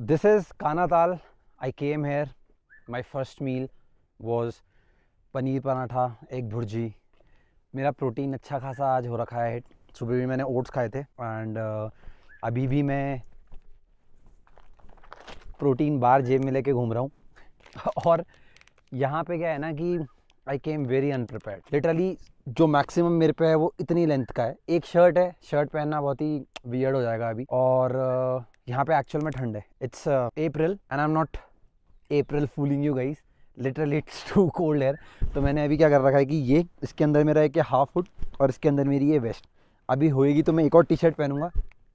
This is Kanatal. I came here. My first meal was paneer paratha, एक भुर्जी. मेरा protein अच्छा खासा आज हो रखा है. सुबह भी मैंने ओट्स खाए थे एंड अभी भी मैं प्रोटीन बार जेब में लेके घूम रहा हूँ. और यहाँ पे क्या है ना कि आई केम वेरी अनप्रिपेयर्ड. लिटरली जो मैक्सिमम मेरे पे है वो इतनी लेंथ का है. एक शर्ट है, शर्ट पहनना बहुत ही वियर्ड हो जाएगा अभी. और यहाँ पे एक्चुअल में ठंड है. It's April and I am not April fooling you guys. Literally it's too cold here. तो मैंने अभी क्या कर रखा है कि ये इसके अंदर मेरा एक हाफ हुड और इसके अंदर मेरी ये वेस्ट. अभी होएगी तो मैं एक और टी शर्ट पहनूंगा,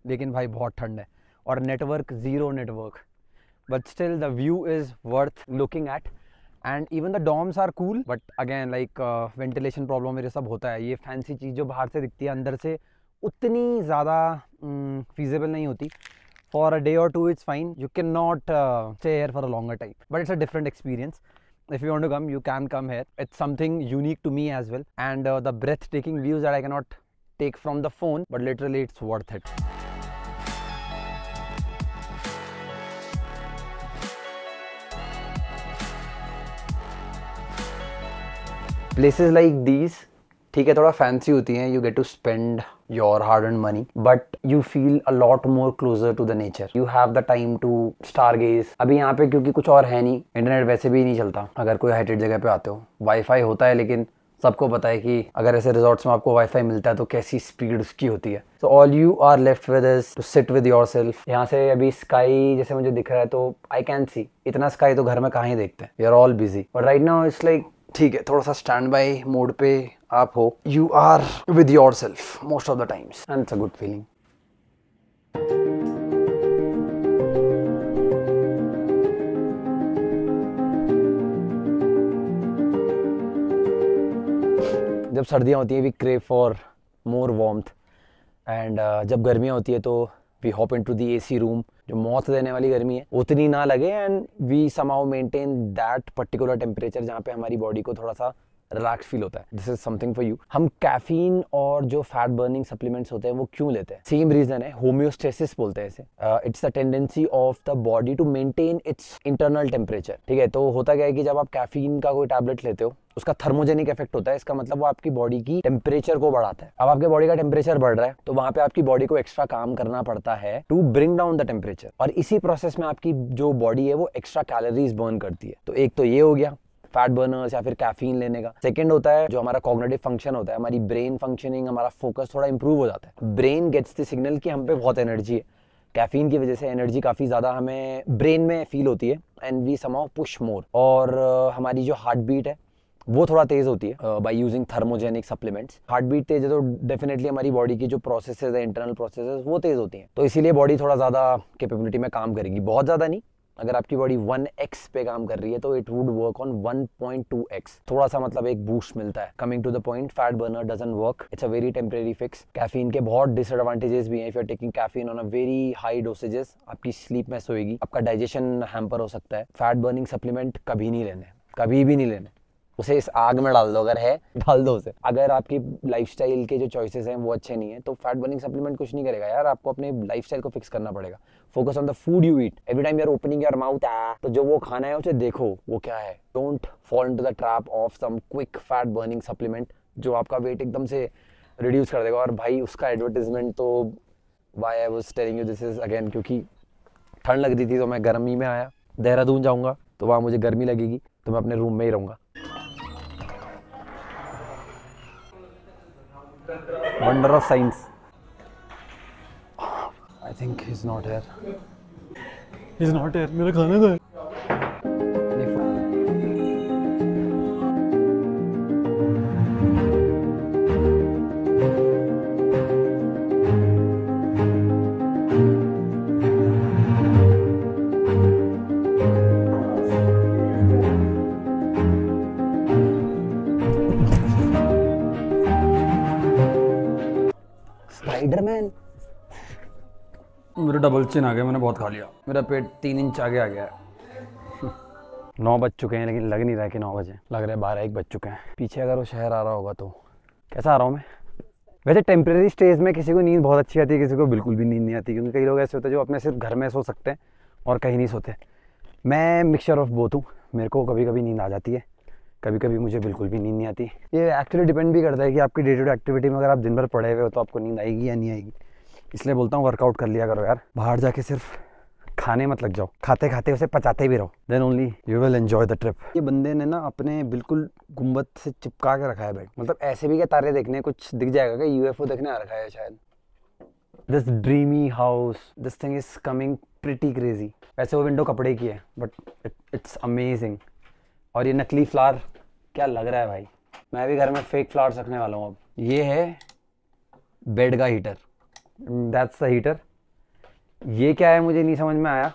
लेकिन भाई बहुत ठंड है और network zero network. But still the view is worth looking at and even the dorms are cool. But again like ventilation problem मेरे सब होता है. ये फैंसी चीज़ जो बाहर से दिखती है अंदर से उतनी ज़्यादा फीजेबल नहीं होती. For a day or two it's fine. You cannot stay here for a longer time, but it's a different experience. If you want to come, you can come here. It's something unique to me as well, and the breathtaking views that I cannot take from the phone, but literally it's worth it. Places like these, ठीक है, थोड़ा fancy होती हैं. You get to spend your hard earned money, but you feel a lot more closer to the nature. You have the time to star gaze. अभी यहाँ पे क्योंकि कुछ और है नहीं, इंटरनेट वैसे भी नहीं चलता अगर कोई हाइटेड जगह पे आते हो. वाईफाई होता है, लेकिन सबको पता है कि अगर ऐसे रिजॉर्ट्स में आपको वाईफाई मिलता है तो कैसी स्पीड उसकी होती है. So all you are left with is to sit with yourself. यहाँ से अभी स्काई जैसे मुझे दिख रहा है तो आई कैन सी. इतना स्काई तो घर में कहाँ ही देखते हैं. We are all busy. But right now it's like ठीक है, थोड़ा सा स्टैंड बाय मोड पे आप हो. You are with yourself most of the times and it's a good feeling. जब सर्दियाँ होती हैं we crave for more warmth and जब गर्मियाँ होती है तो we hop into the AC room. जो मौत देने वाली गर्मी है उतनी ना लगे and we somehow maintain that particular temperature जहाँ पे हमारी बॉडी को थोड़ा सा रिलैक्स फील होता है. This is something for you. हम कैफीन और जो फैट बर्निंग सप्लीमेंट्स होते हैं वो क्यों लेते हैं? सेम रीजन है, होम्योस्टेसिस बोलते हैं इसे. It's the tendency of the body to maintain its internal temperature. ठीक है, तो होता क्या है कि जब आप कैफीन का कोई टैबलेट लेते हो उसका थर्मोजेनिक इफेक्ट होता है. इसका मतलब वो आपकी बॉडी की टेम्परेचर को बढ़ाता है. अब आपके बॉडी का टेम्परेचर बढ़ रहा है तो वहां पे आपकी बॉडी को एक्स्ट्रा काम करना पड़ता है to bring down the temperature. और इसी प्रोसेस में आपकी जो बॉडी है वो एक्स्ट्रा कैलोरीज बर्न करती है. तो एक तो ये हो गया फैट बर्नर्स या फिर कैफीन लेने का. सेकंड होता है जो हमारा कॉग्निटिव फंक्शन होता है, हमारी ब्रेन फंक्शनिंग, हमारा फोकस थोड़ा इंप्रूव हो जाता है. ब्रेन गेट्स द सिग्नल कि हम पे बहुत एनर्जी है. कैफीन की वजह से एनर्जी काफ़ी ज़्यादा हमें ब्रेन में फील होती है and we somehow push more. और हमारी जो हार्ट बीट है वो थोड़ा तेज होती है by using thermogenic supplements. Heart beat तेज है तो डेफिनेटली हमारी बॉडी की जो प्रोसेसेस है, इंटरनल प्रोसेसेस, वो तेज होती हैं. तो इसीलिए बॉडी थोड़ा ज़्यादा कैपेबिलिटी में काम करेगी. बहुत ज़्यादा नहीं. अगर आपकी बॉडी 1x पे काम कर रही है तो it would work on 1.2x. थोड़ा सा मतलब एक बूस्ट मिलता है. Coming to the point, fat burner doesn't work. It's a very temporary fix. Caffeine के बहुत डिसएडवांटेजेस भी हैं. If you are taking caffeine on a very high dosages, आपकी स्लीप में सोएगी, आपका डाइजेशन हैम्पर हो सकता है. फैट बर्निंग सप्लीमेंट कभी नहीं लेने, कभी भी नहीं लेने. उसे इस आग में डाल दो, अगर है डाल दो उसे. अगर आपकी लाइफस्टाइल के जो चॉइसेस हैं वो अच्छे नहीं है तो फैट बर्निंग सप्लीमेंट कुछ नहीं करेगा यार. आपको अपने लाइफस्टाइल को फिक्स करना पड़ेगा. Focus on the food you eat. Every time you are opening your mouth, तो जो वो खाना है उसे देखो वो क्या है. Don't fall into the trap of some quick fat burning supplement जो आपका वेट एकदम से रिड्यूस कर देगा. और भाई उसका एडवर्टाइजमेंट तो why I was telling you this is again, क्योंकि ठंड लग रही थी तो मैं गर्मी में आया. देहरादून जाऊंगा तो वहाँ मुझे गर्मी लगेगी तो मैं अपने रूम में ही रहूंगा. Wonder of science. I think he's not here. He's not here. मेरा खाना कहाँ है? स्पाइडरमैन. मेरे डबल चिन आ गया, मैंने बहुत खा लिया. मेरा पेट 3 इंच आगे आ गया है. 9 बज चुके हैं लेकिन लग नहीं रहा है कि 9 बजे. लग रहा है 12-1 बज चुके हैं. पीछे अगर वो शहर आ रहा होगा तो. कैसा आ रहा हूँ मैं? वैसे टेम्परेरी स्टेज में किसी को नींद बहुत अच्छी आती है, किसी को बिल्कुल भी नींद नहीं आती. क्योंकि कई लोग ऐसे होते हैं जो अपने सिर्फ घर में सो सकते हैं, और कहीं नहीं सोते। मैं मिक्सचर ऑफ बोथ हूँ, मेरे को कभी कभी नींद आ जाती है, कभी कभी मुझे बिल्कुल भी नींद नहीं आती। ये एक्चुअली डिपेंड भी करता है कि आपकी डे टू डे एक्टिविटी में अगर आप दिन भर पड़े हुए हो तो आपको नींद आएगी या नहीं आएगी। इसलिए बोलता हूँ वर्कआउट कर लिया करो यार, बाहर जाके सिर्फ खाने मत लग जाओ, खाते खाते उसे पचाते भी रहो, then only you will enjoy the trip. ये बंदे ने ना अपने बिल्कुल गुम्बद से चिपका के रखा है बेड, मतलब ऐसे भी क्या तारे देखने कुछ दिख जाएगा क्या, यूएफओ देखने आ रखा है शायद। This dreamy house, this thing is coming pretty crazy. वैसे वो विंडो कपड़े की है बट इट्स अमेजिंग। और ये नकली फ्लावर क्या लग रहा है भाई, मैं भी घर में फेक फ्लावर्स रखने वाला हूँ अब। ये है बेड का हीटर, दैट्स द हीटर। ये क्या है मुझे नहीं समझ में आया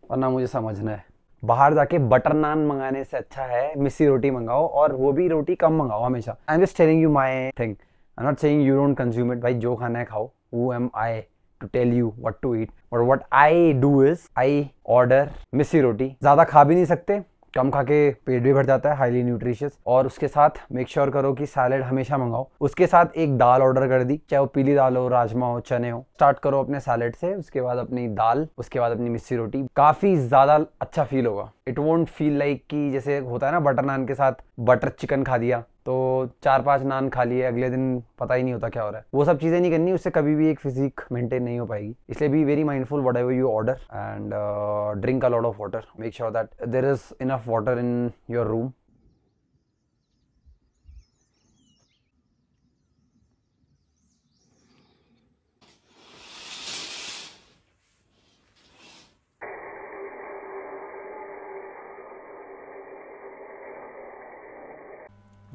और ना मुझे समझना है। बाहर जाके बटर नान मंगाने से अच्छा है मिस्सी रोटी मंगाओ, और वो भी रोटी कम मंगाओ हमेशा। I am just telling you my thing, I am not saying you don't consume it. भाई जो खाना है खाओ, who am I to tell you what to eat, but what I do is I order मिस्सी रोटी। ज़्यादा खा भी नहीं सकते, कम खा के पेट भी भर जाता है, हाईली न्यूट्रिशियस। और उसके साथ मेक श्योर करो कि सैलेड हमेशा मंगाओ। उसके साथ एक दाल ऑर्डर कर दी, चाहे वो पीली दाल हो, राजमा हो, चने हो। स्टार्ट करो अपने सैलेड से, उसके बाद अपनी दाल, उसके बाद अपनी मिस्सी रोटी। काफ़ी ज़्यादा अच्छा फील होगा। इट वोंट फील लाइक कि जैसे होता है ना बटर नान के साथ बटर चिकन खा दिया तो 4-5 नान खा लिए, अगले दिन पता ही नहीं होता क्या हो रहा है। वो सब चीज़ें नहीं करनी, उससे कभी भी एक फिजिक मेंटेन नहीं हो पाएगी। इसलिए be very mindful whatever you order and drink a lot of water. Make sure that there is enough water in your room.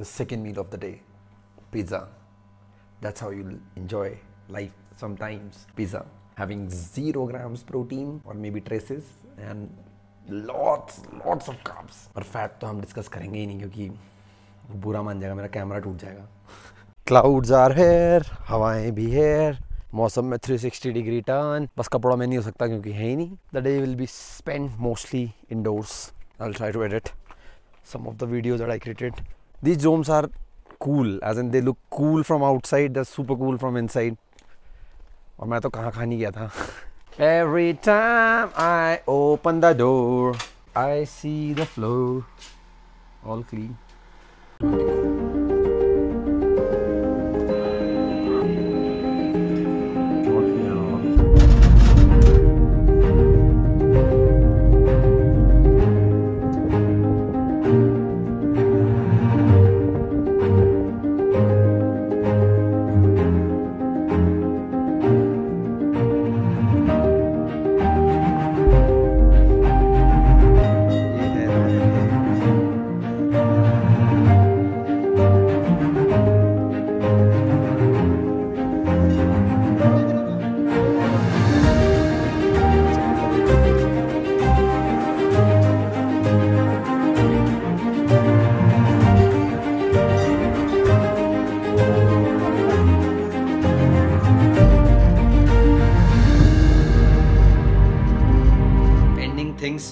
The second meal of the day, pizza. That's how you'll enjoy life sometimes. Pizza having 0 grams protein or maybe traces and lots of carbs. और fat तो हम discuss करेंगे ही नहीं क्योंकि बुरा मान जाएगा, मेरा कैमरा टूट जाएगा। Clouds are here, हवाएं भी here, मौसम में 360 डिग्री टर्न। बस कपड़ा में नहीं हो सकता क्योंकि है ही नहीं। The day will be spent mostly indoors. I'll try to edit some of the videos that I created. These domes are cool, as in they look cool from outside, they're super cool from inside. और मैं तो कहाँ नहीं गया था। Every time I open the door, I see the floor all clean. Things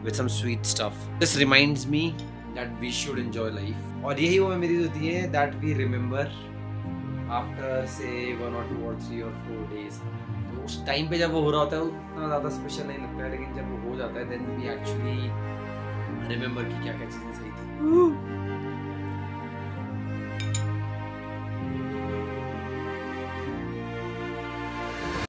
with some sweet stuff. This reminds me that we should enjoy life. और यही वो मेमोरीज होती हैं that we remember after say 1 or 2 or 3 or 4 days. तो उस time पे जब वो हो रहा होता है उतना ज़्यादा स्पेशल नहीं लगता है, लेकिन जब वो हो जाता है then we actually remember कि क्या क्या चीज़ें सही थी।